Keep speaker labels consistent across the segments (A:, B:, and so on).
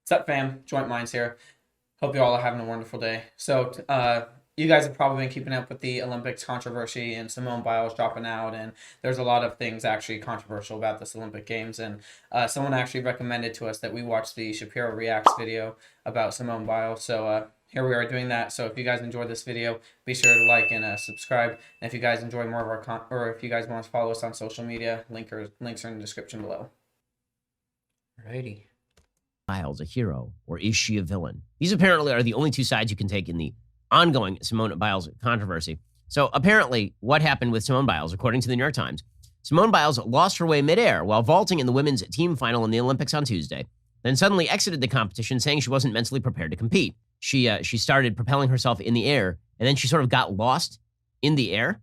A: What's up, fam? Joint Minds here. Hope you all are having a wonderful day. You guys have probably been keeping up with the Olympics controversy and Simone Biles dropping out, and there's a lot of things actually controversial about this Olympic Games. And someone actually recommended to us that we watch the Shapiro Reacts video about Simone Biles. Here we are doing that. So if you guys enjoyed this video, be sure to like and subscribe. And if you guys enjoy more of our or if you guys want to follow us on social media, links are in the description below.
B: Alrighty.
C: Biles a hero, or is she a villain? These apparently are the only two sides you can take in the ongoing Simone Biles controversy. So apparently, what happened with Simone Biles, according to the New York Times, Simone Biles lost her way midair while vaulting in the women's team final in the Olympics on Tuesday, then suddenly exited the competition saying she wasn't mentally prepared to compete. She started propelling herself in the air, and then she sort of got lost in the air,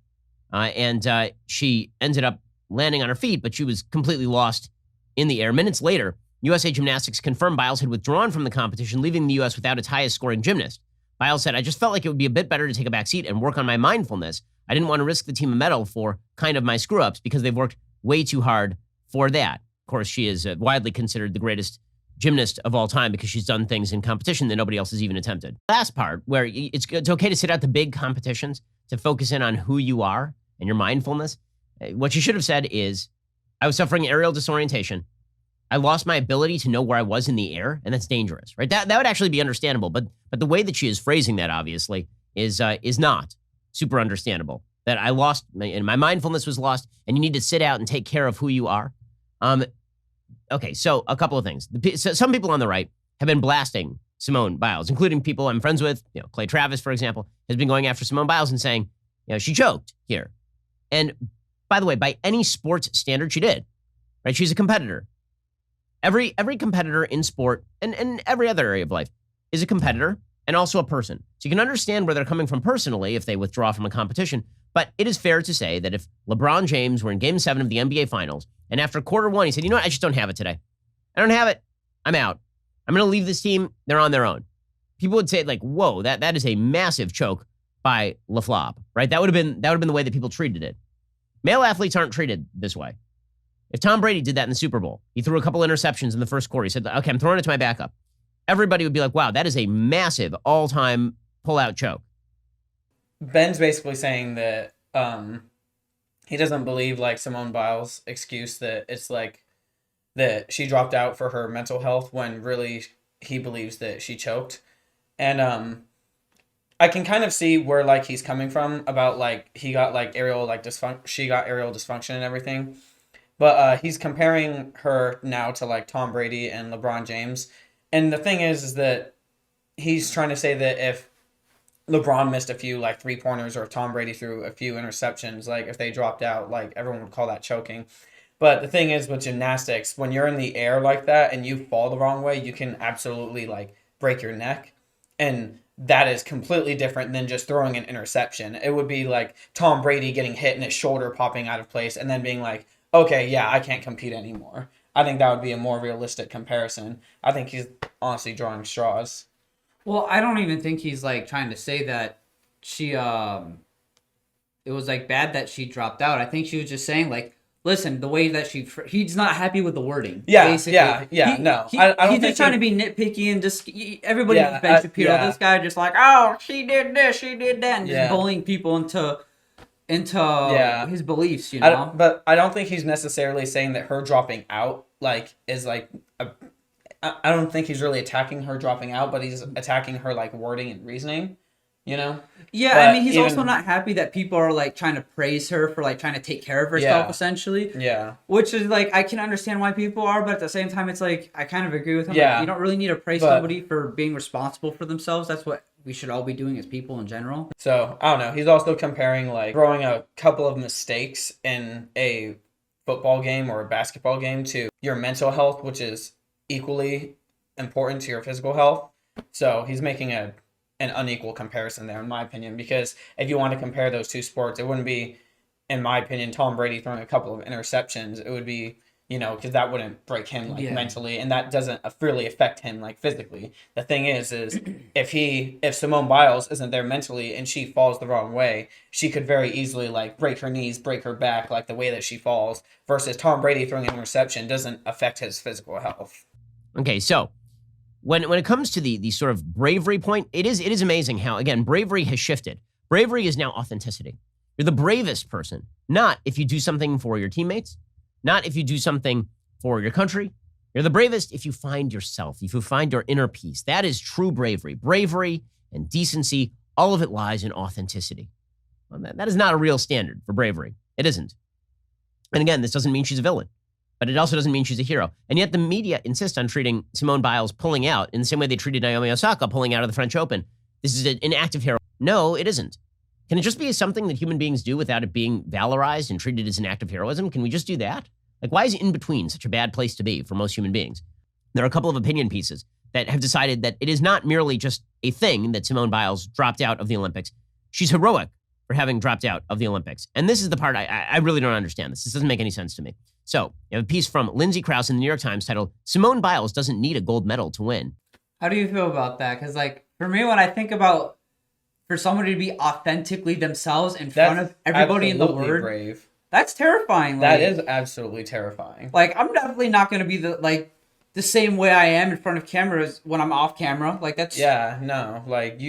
C: and she ended up landing on her feet, but she was completely lost in the air. Minutes later, USA Gymnastics confirmed Biles had withdrawn from the competition, leaving the U.S. without its highest scoring gymnast. Biles said, "I just felt like it would be a bit better to take a back seat and work on my mindfulness. I didn't want to risk the team a medal for kind of my screw-ups because they've worked way too hard for that." Of course, she is widely considered the greatest gymnast of all time because she's done things in competition that nobody else has even attempted. Last part, where it's okay to sit out the big competitions to focus in on who you are and your mindfulness. What you should have said is, "I was suffering aerial disorientation. I lost my ability to know where I was in the air, and that's dangerous," right? That would actually be understandable, but the way that she is phrasing that obviously is not super understandable. That I lost, and my mindfulness was lost, and you need to sit out and take care of who you are. Okay, so a couple of things. So some people on the right have been blasting Simone Biles, including people I'm friends with. Clay Travis, for example, has been going after Simone Biles and saying, she choked here. And by the way, by any sports standard, she did, right? She's a competitor. Every competitor in sport and every other area of life is a competitor and also a person. So you can understand where they're coming from personally if they withdraw from a competition. But it is fair to say that if LeBron James were in Game 7 of the NBA Finals, and after quarter one, he said, "You know what? I just don't have it today. I don't have it. I'm out. I'm going to leave this team. They're on their own." People would say, like, "Whoa, that is a massive choke by LaFlop," right? That would have been the way that people treated it. Male athletes aren't treated this way. If Tom Brady did that in the Super Bowl, he threw a couple interceptions in the first quarter. He said, "Okay, I'm throwing it to my backup." Everybody would be like, "Wow, that is a massive all-time pull-out choke."
A: Ben's basically saying that he doesn't believe like Simone Biles' excuse that it's like that she dropped out for her mental health when really he believes that she choked. And I can kind of see where like he's coming from about like he got like she got aerial dysfunction and everything. But he's comparing her now to like Tom Brady and LeBron James. And the thing is that he's trying to say that if LeBron missed a few like 3-pointers or if Tom Brady threw a few interceptions, like if they dropped out, like everyone would call that choking. But the thing is with gymnastics, when you're in the air like that and you fall the wrong way, you can absolutely like break your neck. And that is completely different than just throwing an interception. It would be like Tom Brady getting hit and his shoulder popping out of place and then being like, "Okay, yeah, I can't compete anymore." I think that would be a more realistic comparison. I think he's honestly drawing straws.
B: Well, I don't even think he's like trying to say that she it was like bad that she dropped out. I think she was just saying like, listen, the way that he's not happy with the wording.
A: Yeah,
B: basically.
A: yeah. No, I don't
B: he's
A: think
B: just trying to be nitpicky and just everybody was Ben Shapiro.
A: yeah.
B: This guy just like, "Oh, she did this, she did that," and just bullying people into his beliefs,
A: But I don't think he's necessarily saying that her dropping out like is like I don't think he's really attacking her dropping out, but he's attacking her like wording and reasoning,
B: Yeah,
A: But
B: I mean, he's also not happy that people are like trying to praise her for like trying to take care of herself, essentially.
A: Yeah.
B: Which is like, I can understand why people are, but at the same time, it's like, I kind of agree with him.
A: Yeah.
B: Like, you don't really need to praise somebody for being responsible for themselves. That's what we should all be doing as people in general.
A: So, I don't know. He's also comparing like throwing a couple of mistakes in a football game or a basketball game to your mental health, which is equally important to your physical health. So he's making an unequal comparison there, in my opinion, because if you want to compare those two sports, it wouldn't be, in my opinion, Tom Brady throwing a couple of interceptions. It would be, because that wouldn't break him like mentally, and that doesn't really affect him like physically. The thing is if Simone Biles isn't there mentally and she falls the wrong way, she could very easily like break her knees, break her back, like the way that she falls. Versus Tom Brady throwing an interception doesn't affect his physical health.
C: Okay, so when it comes to the sort of bravery point, it is amazing how, again, bravery has shifted. Bravery is now authenticity. You're the bravest person, not if you do something for your teammates, not if you do something for your country. You're the bravest if you find yourself, if you find your inner peace. That is true bravery. Bravery and decency, all of it lies in authenticity. Well, that is not a real standard for bravery. It isn't. And again, this doesn't mean she's a villain, but it also doesn't mean she's a hero. And yet the media insists on treating Simone Biles pulling out in the same way they treated Naomi Osaka pulling out of the French Open. This is an act of hero. No, it isn't. Can it just be something that human beings do without it being valorized and treated as an act of heroism? Can we just do that? Like, why is in between such a bad place to be for most human beings? There are a couple of opinion pieces that have decided that it is not merely just a thing that Simone Biles dropped out of the Olympics. She's heroic for having dropped out of the Olympics. And this is the part I really don't understand this. This doesn't make any sense to me. So you have a piece from Lindsay Krause in the New York Times titled, "Simone Biles Doesn't Need a Gold Medal to Win."
B: How do you feel about that? Because, like, for me, when I think about for somebody to be authentically themselves in front of everybody in the world,
A: brave.
B: That's terrifying.
A: That is absolutely terrifying.
B: Like, I'm definitely not going to be the same way I am in front of cameras when I'm off camera. Like, that's...
A: Yeah, no. Like,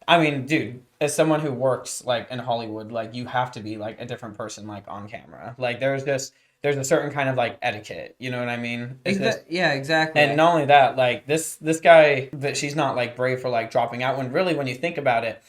A: I mean, dude, as someone who works, like, in Hollywood, like, you have to be, like, a different person, like, on camera. Like, there's a certain kind of, like, etiquette. You know what I mean?
B: Yeah, exactly.
A: And not only that, like, this guy, that she's not, like, brave for, like, dropping out. When really, when you think about it,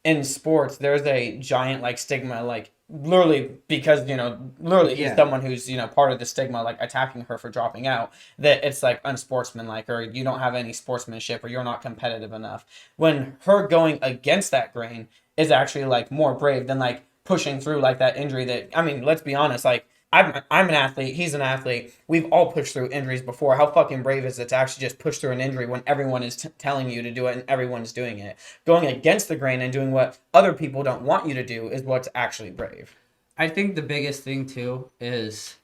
A: in sports, there's a giant, like, stigma, like, literally, because, you know, literally he's someone who's, you know, part of the stigma, like, attacking her for dropping out, that it's, like, unsportsmanlike, or you don't have any sportsmanship, or you're not competitive enough. When her going against that grain is actually, like, more brave than, like, pushing through, like, that injury that, I mean, let's be honest, like, I'm an athlete, he's an athlete, we've all pushed through injuries before. How fucking brave is it to actually just push through an injury when everyone is telling you to do it and everyone's doing it? Going against the grain and doing what other people don't want you to do is what's actually brave.
B: I think the biggest thing, too, is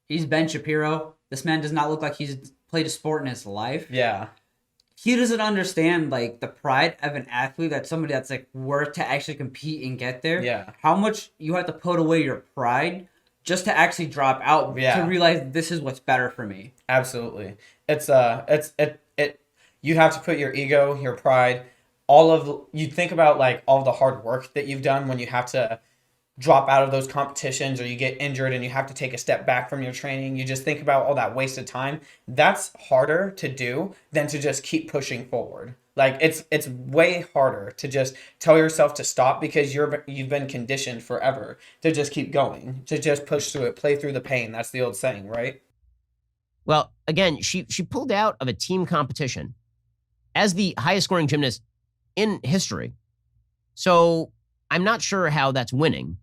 B: he's Ben Shapiro. This man does not look like he's played a sport in his life.
A: Yeah.
B: He doesn't understand, like, the pride of an athlete, that somebody that's, like, worth to actually compete and get there.
A: Yeah.
B: How much you have to put away your pride just to actually drop out to realize this is what's better for me.
A: Absolutely. You have to put your ego, your pride, you think about, like, all the hard work that you've done when you have to drop out of those competitions, or you get injured and you have to take a step back from your training. You just think about all that wasted time. That's harder to do than to just keep pushing forward. Like, it's way harder to just tell yourself to stop, because you've been conditioned forever to just keep going, to just push through it, play through the pain. That's the old saying, right?
C: Well, again, she pulled out of a team competition as the highest scoring gymnast in history. So I'm not sure how that's winning.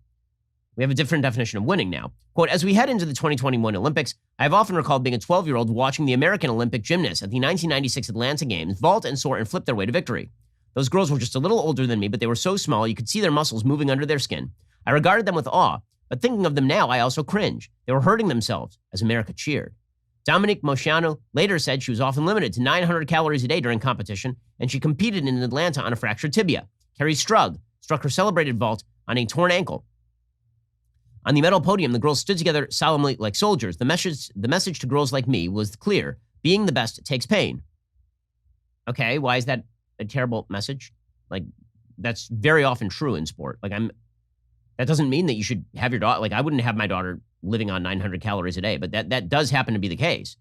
C: We have a different definition of winning now. Quote, "As we head into the 2021 Olympics, I've often recalled being a 12-year-old watching the American Olympic gymnasts at the 1996 Atlanta Games vault and soar and flip their way to victory. Those girls were just a little older than me, but they were so small you could see their muscles moving under their skin. I regarded them with awe, but thinking of them now, I also cringe. They were hurting themselves as America cheered." Dominique Moceanu later said she was often limited to 900 calories a day during competition, and she competed in Atlanta on a fractured tibia. Carrie Strug struck her celebrated vault on a torn ankle. On the medal podium, the girls stood together solemnly like soldiers. The message to girls like me was clear. Being the best takes pain. Okay, why is that a terrible message? Like, that's very often true in sport. Like, that doesn't mean that you should have your daughter, like, I wouldn't have my daughter living on 900 calories a day, but that does happen to be the case.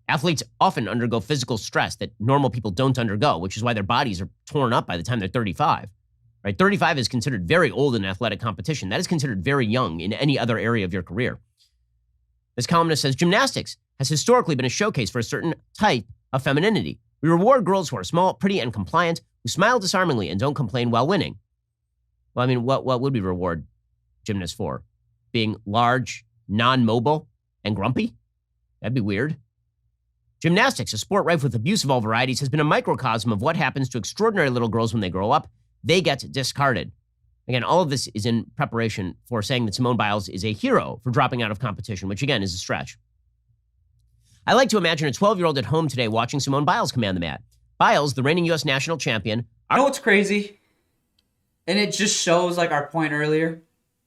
C: Athletes often undergo physical stress that normal people don't undergo, which is why their bodies are torn up by the time they're 35. Right? 35 is considered very old in athletic competition. That is considered very young in any other area of your career. This columnist says, "Gymnastics has historically been a showcase for a certain type of femininity. We reward girls who are small, pretty, and compliant, who smile disarmingly and don't complain while winning." Well, I mean, what would we reward gymnasts for? Being large, non-mobile, and grumpy? That'd be weird. "Gymnastics, a sport rife with abuse of all varieties, has been a microcosm of what happens to extraordinary little girls when they grow up. They get discarded." Again, all of this is in preparation for saying that Simone Biles is a hero for dropping out of competition, which again is a stretch. "I like to imagine a 12-year-old at home today watching Simone Biles command the mat. Biles, the reigning U.S. national champion..."
B: You know what's crazy? And it just shows, like, our point earlier.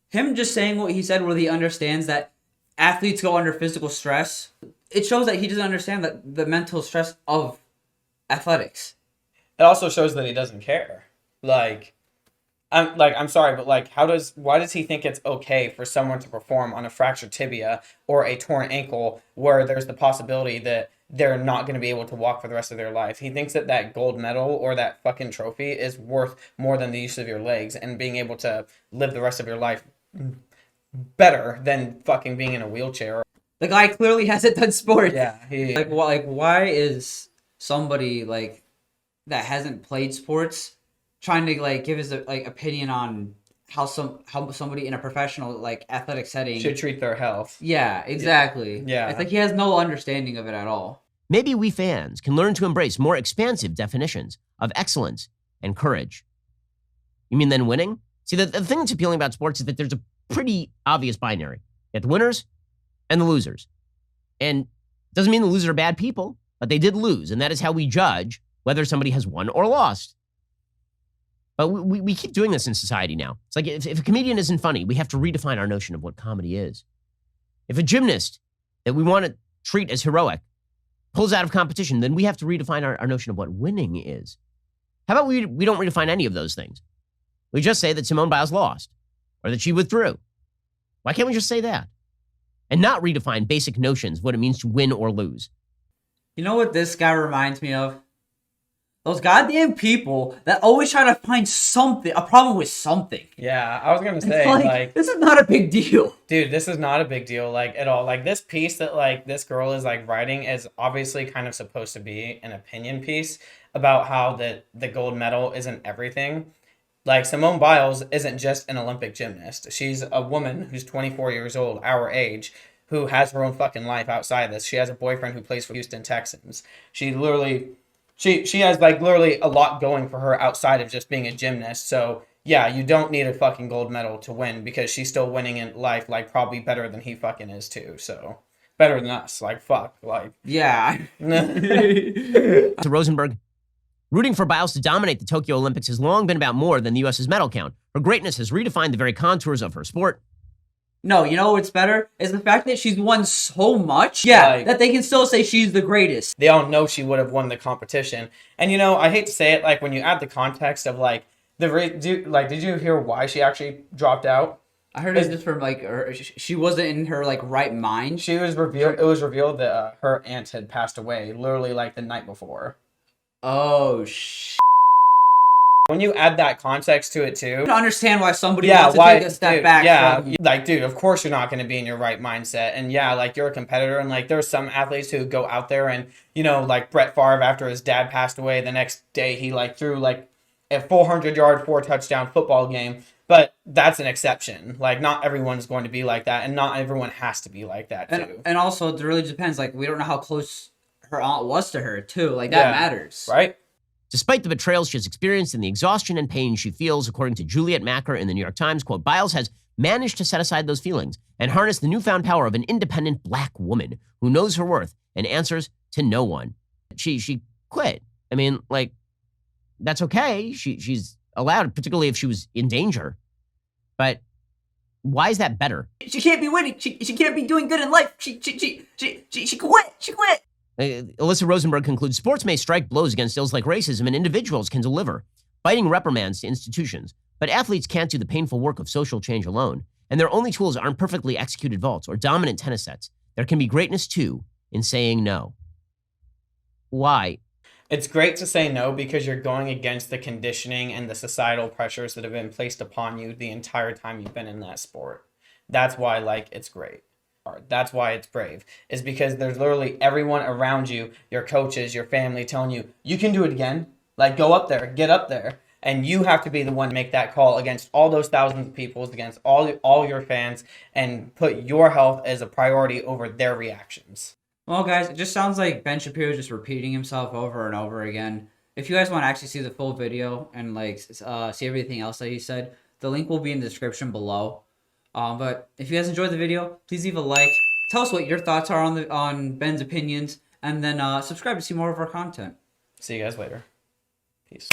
B: Him just saying what he said, where he understands that athletes go under physical stress. It shows that he doesn't understand that the mental stress of athletics.
A: It also shows that he doesn't care. I'm sorry, but why does he think it's okay for someone to perform on a fractured tibia or a torn ankle where there's the possibility that they're not going to be able to walk for the rest of their life? He thinks that that gold medal or that fucking trophy is worth more than the use of your legs and being able to live the rest of your life better than fucking being in a wheelchair.
B: The guy clearly hasn't done sports.
A: Yeah,
B: why is somebody like that hasn't played sports trying to like give his opinion on how somebody in a professional like athletic setting
A: should treat their health?
B: Yeah, exactly.
A: Yeah.
B: It's like he has no understanding of it at all.
C: Maybe we fans can learn to embrace more expansive definitions of excellence and courage. You mean then winning? See, the thing that's appealing about sports is that there's a pretty obvious binary. You have the winners and the losers. And it doesn't mean the losers are bad people, but they did lose, and that is how we judge whether somebody has won or lost. But we keep doing this in society now. It's like if a comedian isn't funny, we have to redefine our notion of what comedy is. If a gymnast that we want to treat as heroic pulls out of competition, then we have to redefine our notion of what winning is. How about we don't redefine any of those things? We just say that Simone Biles lost or that she withdrew. Why can't we just say that? And not redefine basic notions of what it means to win or lose.
B: You know what this guy reminds me of? Those goddamn people that always try to find a problem with something.
A: Yeah, I was gonna say,
B: like this is not a big deal.
A: Dude, this is not a big deal, like, at all. Like, this piece that, like, this girl is, like, writing is obviously kind of supposed to be an opinion piece about how the gold medal isn't everything. Like, Simone Biles isn't just an Olympic gymnast. She's a woman who's 24 years old, our age, who has her own fucking life outside this. She has a boyfriend who plays for Houston Texans. She has, like, literally a lot going for her outside of just being a gymnast. So, yeah, you don't need a fucking gold medal to win because she's still winning in life, like, probably better than he fucking is, too. So, better than us. Like, fuck. Like,
B: yeah.
C: To Rosenberg, rooting for Biles to dominate the Tokyo Olympics has long been about more than the U.S.'s medal count. Her greatness has redefined the very contours of her sport.
B: No, you know what's better? Is the fact that she's won so much, that they can still say she's the greatest.
A: They all know she would have won the competition. And, you know, I hate to say it, like, when you add the context of, like, did you hear why she actually dropped out?
B: I heard it just from, like, she wasn't in her, like, right mind.
A: It was revealed that her aunt had passed away, literally, like, the night before.
B: Oh,
A: When you add that context to it too,
B: I don't understand why somebody wants to take a step back.
A: Yeah, like, dude, of course you're not going to be in your right mindset. And yeah, like, you're a competitor, and like, there's some athletes who go out there and, you know, like Brett Favre, after his dad passed away, the next day he like threw like a 400-yard, 4-touchdown football game. But that's an exception. Like, not everyone's going to be like that, and not everyone has to be like that too.
B: And also, it really depends. Like, we don't know how close her aunt was to her too. Like, that matters,
A: right?
C: Despite the betrayals she has experienced and the exhaustion and pain she feels, according to Juliet Macker in the New York Times, quote, Biles has managed to set aside those feelings and harness the newfound power of an independent black woman who knows her worth and answers to no one. She quit. I mean, like, that's okay. She's allowed, particularly if she was in danger. But why is that better?
B: She can't be winning. She can't be doing good in life. She quit. She quit.
C: Alyssa Rosenberg concludes, sports may strike blows against ills like racism, and individuals can deliver biting reprimands to institutions. But athletes can't do the painful work of social change alone. And their only tools aren't perfectly executed vaults or dominant tennis sets. There can be greatness, too, in saying no. Why?
A: It's great to say no because you're going against the conditioning and the societal pressures that have been placed upon you the entire time you've been in that sport. That's why, like, it's great. That's why it's brave, is because there's literally everyone around you, your coaches, your family, telling you, you can do it again. Like, go up there, get up there. And you have to be the one to make that call against all those thousands of people, against all your fans, and put your health as a priority over their reactions.
B: Well, guys, it just sounds like Ben Shapiro just repeating himself over and over again. If you guys want to actually see the full video and, like, see everything else that he said, the link will be in the description below. But if you guys enjoyed the video, please leave a like. Tell us what your thoughts are on Ben's opinions, and then subscribe to see more of our content.
A: See you guys later. Peace.